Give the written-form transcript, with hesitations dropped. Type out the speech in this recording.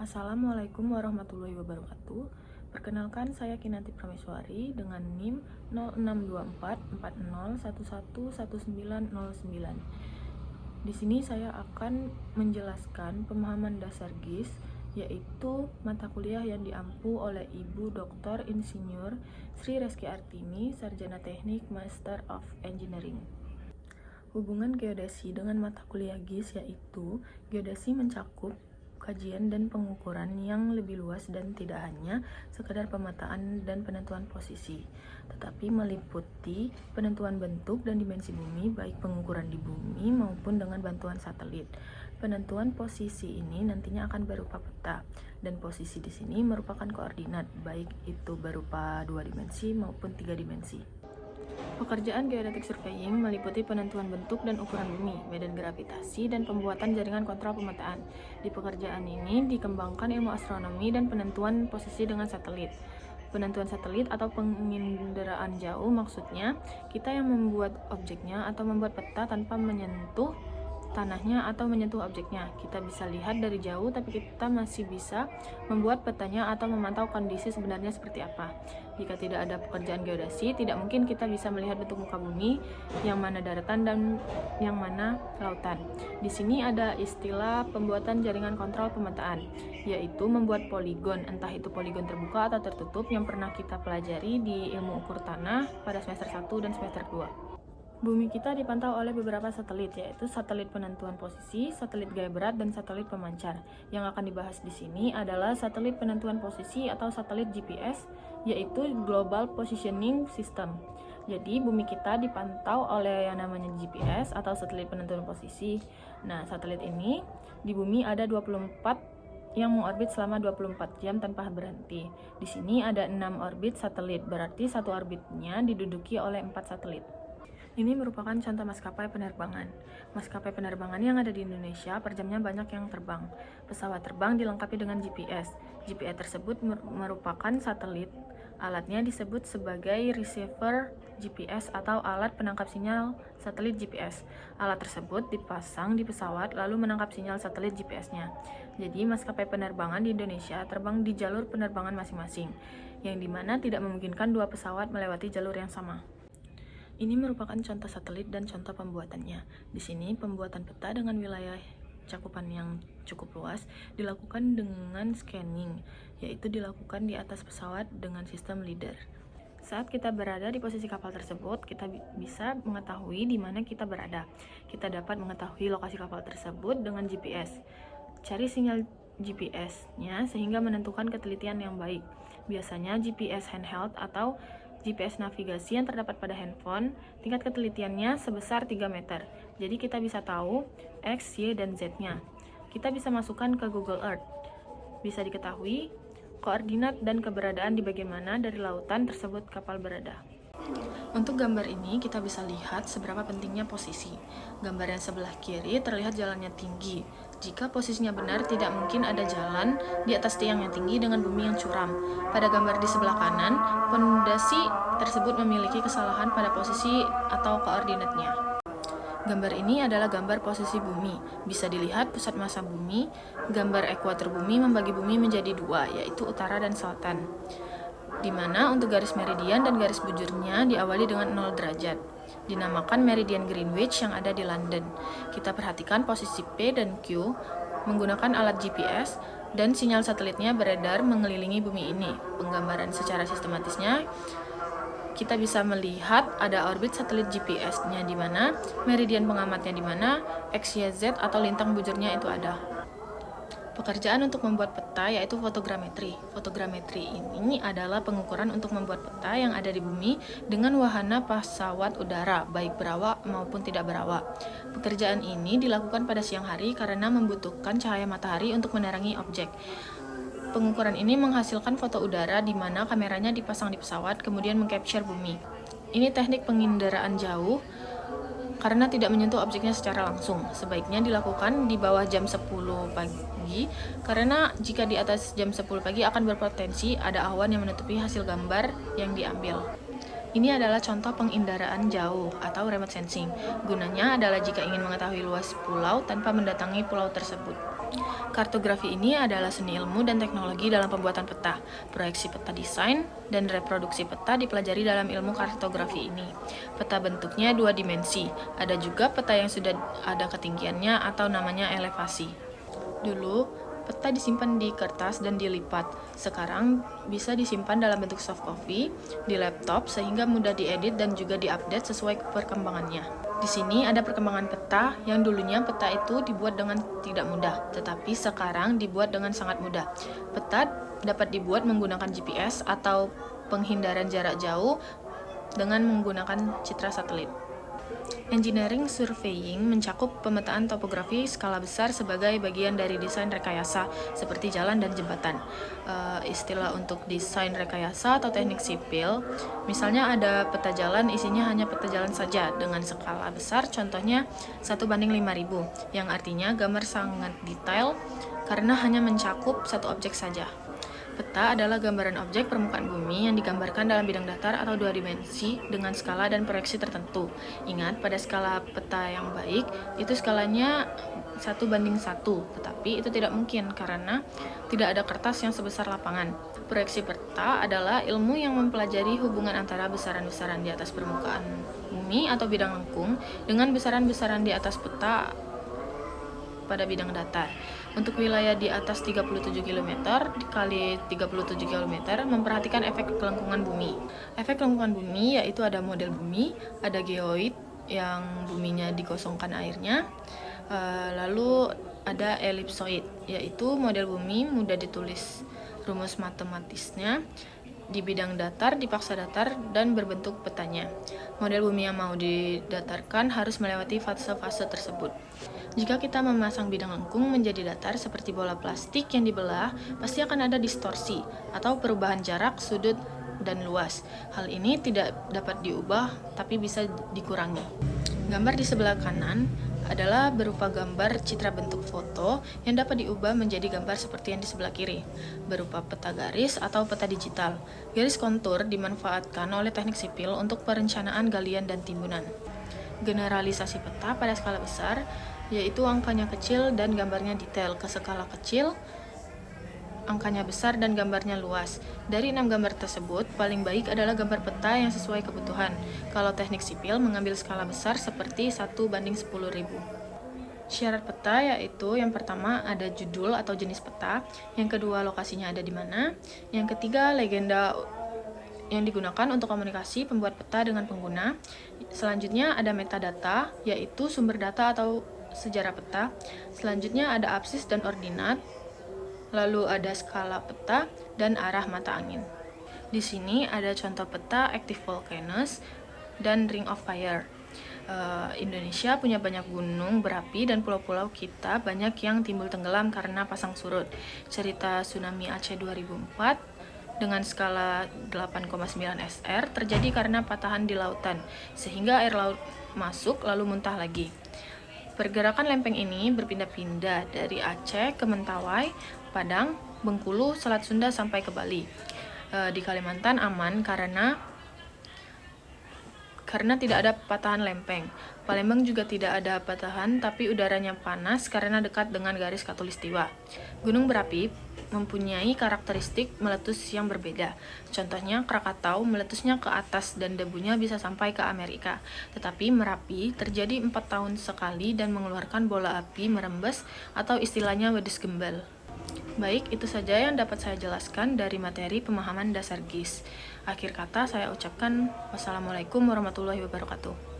Assalamualaikum warahmatullahi wabarakatuh. Perkenalkan, saya Kinanti Prameswari dengan NIM 062440111909. Di sini saya akan menjelaskan pemahaman dasar GIS, yaitu mata kuliah yang diampu oleh Ibu Dr. Insinyur Sri Reski Artini, Sarjana Teknik Master of Engineering. Hubungan geodesi dengan mata kuliah GIS yaitu geodesi mencakup kajian dan pengukuran yang lebih luas dan tidak hanya sekadar pemetaan dan penentuan posisi, tetapi meliputi penentuan bentuk dan dimensi bumi, baik pengukuran di bumi maupun dengan bantuan satelit. Penentuan posisi ini nantinya akan berupa peta, dan posisi di sini merupakan koordinat, baik itu berupa 2 dimensi maupun 3 dimensi. Pekerjaan geodetic surveying meliputi penentuan bentuk dan ukuran bumi, medan gravitasi, dan pembuatan jaringan kontrol pemetaan. Di pekerjaan ini dikembangkan ilmu astronomi dan penentuan posisi dengan satelit. Penentuan satelit atau penginderaan jauh maksudnya kita yang membuat objeknya atau membuat peta tanpa menyentuh tanahnya atau menyentuh objeknya. Kita bisa lihat dari jauh, tapi kita masih bisa membuat petanya atau memantau kondisi sebenarnya seperti apa. Jika tidak ada pekerjaan geodesi, tidak mungkin kita bisa melihat bentuk muka bumi, yang mana daratan dan yang mana lautan. Di sini ada istilah pembuatan jaringan kontrol pemetaan, yaitu membuat poligon, entah itu poligon terbuka atau tertutup, yang pernah kita pelajari di ilmu ukur tanah pada semester 1 dan semester 2. Bumi kita dipantau oleh beberapa satelit, yaitu satelit penentuan posisi, satelit gaya berat, dan satelit pemancar. Yang akan dibahas di sini adalah satelit penentuan posisi atau satelit GPS, yaitu Global Positioning System. Jadi, bumi kita dipantau oleh yang namanya GPS atau satelit penentuan posisi. Nah, satelit ini di bumi ada 24 yang mengorbit selama 24 jam tanpa berhenti. Di sini ada 6 orbit satelit, berarti satu orbitnya diduduki oleh 4 satelit. Ini merupakan contoh maskapai penerbangan. Maskapai penerbangan yang ada di Indonesia per jamnya banyak yang terbang. Pesawat terbang dilengkapi dengan GPS. GPS tersebut merupakan satelit. Alatnya disebut sebagai receiver GPS atau alat penangkap sinyal satelit GPS. Alat tersebut dipasang di pesawat lalu menangkap sinyal satelit GPS-nya. Jadi maskapai penerbangan di Indonesia terbang di jalur penerbangan masing-masing, yang dimana tidak memungkinkan dua pesawat melewati jalur yang sama. Ini merupakan contoh satelit dan contoh pembuatannya. Di sini pembuatan peta dengan wilayah cakupan yang cukup luas dilakukan dengan scanning, yaitu dilakukan di atas pesawat dengan sistem LiDAR. Saat kita berada di posisi kapal tersebut, kita bisa mengetahui di mana kita berada. Kita dapat mengetahui lokasi kapal tersebut dengan GPS. Cari sinyal GPS-nya sehingga menentukan ketelitian yang baik. Biasanya GPS handheld atau GPS navigasi yang terdapat pada handphone, tingkat ketelitiannya sebesar 3 meter. Jadi kita bisa tahu X, Y, dan Z-nya. Kita bisa masukkan ke Google Earth. Bisa diketahui koordinat dan keberadaan di bagian mana dari lautan tersebut kapal berada. Untuk gambar ini kita bisa lihat seberapa pentingnya posisi. Gambar yang sebelah kiri terlihat jalannya tinggi. Jika posisinya benar, tidak mungkin ada jalan di atas tiang yang tinggi dengan bumi yang curam. Pada gambar di sebelah kanan, pondasi tersebut memiliki kesalahan pada posisi atau koordinatnya. Gambar ini adalah gambar posisi bumi. Bisa dilihat pusat massa bumi. Gambar ekuator bumi membagi bumi menjadi dua, yaitu utara dan selatan, di mana untuk garis meridian dan garis bujurnya diawali dengan 0 derajat. Dinamakan meridian Greenwich yang ada di London. Kita perhatikan posisi P dan Q menggunakan alat GPS dan sinyal satelitnya beredar mengelilingi bumi ini. Penggambaran secara sistematisnya, kita bisa melihat ada orbit satelit GPS-nya di mana, meridian pengamatnya di mana, X, Y, Z atau lintang bujurnya itu ada. Pekerjaan untuk membuat peta yaitu fotogrametri. Fotogrametri ini adalah pengukuran untuk membuat peta yang ada di bumi dengan wahana pesawat udara, baik berawak maupun tidak berawak. Pekerjaan ini dilakukan pada siang hari karena membutuhkan cahaya matahari untuk menerangi objek. Pengukuran ini menghasilkan foto udara di mana kameranya dipasang di pesawat kemudian mengcapture bumi. Ini teknik penginderaan jauh karena tidak menyentuh objeknya secara langsung. Sebaiknya dilakukan di bawah jam 10 pagi, karena jika di atas jam 10 pagi akan berpotensi ada awan yang menutupi hasil gambar yang diambil. Ini adalah contoh penginderaan jauh atau remote sensing. Gunanya adalah jika ingin mengetahui luas pulau tanpa mendatangi pulau tersebut. Kartografi ini adalah seni ilmu dan teknologi dalam pembuatan peta. Proyeksi peta desain dan reproduksi peta dipelajari dalam ilmu kartografi ini. Peta bentuknya 2 dimensi. Ada juga peta yang sudah ada ketinggiannya atau namanya elevasi. Dulu, peta disimpan di kertas dan dilipat. Sekarang bisa disimpan dalam bentuk soft copy di laptop sehingga mudah diedit dan juga diupdate sesuai perkembangannya. Di sini ada perkembangan peta yang dulunya peta itu dibuat dengan tidak mudah, tetapi sekarang dibuat dengan sangat mudah. Peta dapat dibuat menggunakan GPS atau penghindaran jarak jauh dengan menggunakan citra satelit. Engineering surveying mencakup pemetaan topografi skala besar sebagai bagian dari desain rekayasa seperti jalan dan jembatan. Istilah untuk desain rekayasa atau teknik sipil, misalnya ada peta jalan, isinya hanya peta jalan saja dengan skala besar, contohnya 1:5000, yang artinya gambar sangat detail karena hanya mencakup satu objek saja. Peta adalah gambaran objek permukaan bumi yang digambarkan dalam bidang datar atau 2 dimensi dengan skala dan proyeksi tertentu. Ingat, pada skala peta yang baik, itu skalanya 1:1, tetapi itu tidak mungkin karena tidak ada kertas yang sebesar lapangan. Proyeksi peta adalah ilmu yang mempelajari hubungan antara besaran-besaran di atas permukaan bumi atau bidang lengkung dengan besaran-besaran di atas peta pada bidang datar. Untuk wilayah di atas 37 km dikali 37 km memperhatikan efek kelengkungan bumi. Efek kelengkungan bumi yaitu ada model bumi, ada geoid yang buminya dikosongkan airnya, lalu ada elipsoid yaitu model bumi mudah ditulis rumus matematisnya, di bidang datar, dipaksa datar, dan berbentuk petanya. Model bumi yang mau didatarkan harus melewati fase-fase tersebut. Jika kita memasang bidang lengkung menjadi datar seperti bola plastik yang dibelah, pasti akan ada distorsi atau perubahan jarak, sudut, dan luas. Hal ini tidak dapat diubah, tapi bisa dikurangi. Gambar di sebelah kanan adalah berupa gambar citra bentuk foto yang dapat diubah menjadi gambar seperti yang di sebelah kiri, berupa peta garis atau peta digital. Garis kontur dimanfaatkan oleh teknik sipil untuk perencanaan galian dan timbunan. Generalisasi peta pada skala besar, yaitu angkanya kecil dan gambarnya detail, ke skala kecil, angkanya besar dan gambarnya luas. Dari 6 gambar tersebut, paling baik adalah gambar peta yang sesuai kebutuhan. Kalau teknik sipil mengambil skala besar seperti 1:10.000. Syarat peta yaitu yang pertama ada judul atau jenis peta, yang kedua lokasinya ada di mana, yang ketiga legenda yang digunakan untuk komunikasi pembuat peta dengan pengguna. Selanjutnya ada metadata, yaitu sumber data atau sejarah peta. Selanjutnya ada absis dan ordinat. Lalu ada skala peta dan arah mata angin. Di sini ada contoh peta active volcanoes dan ring of fire. Indonesia punya banyak gunung berapi dan pulau-pulau kita banyak yang timbul tenggelam karena pasang surut. Cerita tsunami Aceh 2004 dengan skala 8,9 SR terjadi karena patahan di lautan, sehingga air laut masuk lalu muntah lagi. Pergerakan lempeng ini berpindah-pindah dari Aceh ke Mentawai, Padang, Bengkulu, Selat Sunda sampai ke Bali. Di Kalimantan aman karena tidak ada patahan lempeng. Palembang juga tidak ada patahan, tapi udaranya panas karena dekat dengan garis khatulistiwa. Gunung berapi mempunyai karakteristik meletus yang berbeda. Contohnya, Krakatau meletusnya ke atas dan debunya bisa sampai ke Amerika. Tetapi Merapi terjadi 4 tahun sekali dan mengeluarkan bola api merembes atau istilahnya wedus gembal. Baik, itu saja yang dapat saya jelaskan dari materi pemahaman dasar GIS. Akhir kata saya ucapkan wassalamualaikum warahmatullahi wabarakatuh.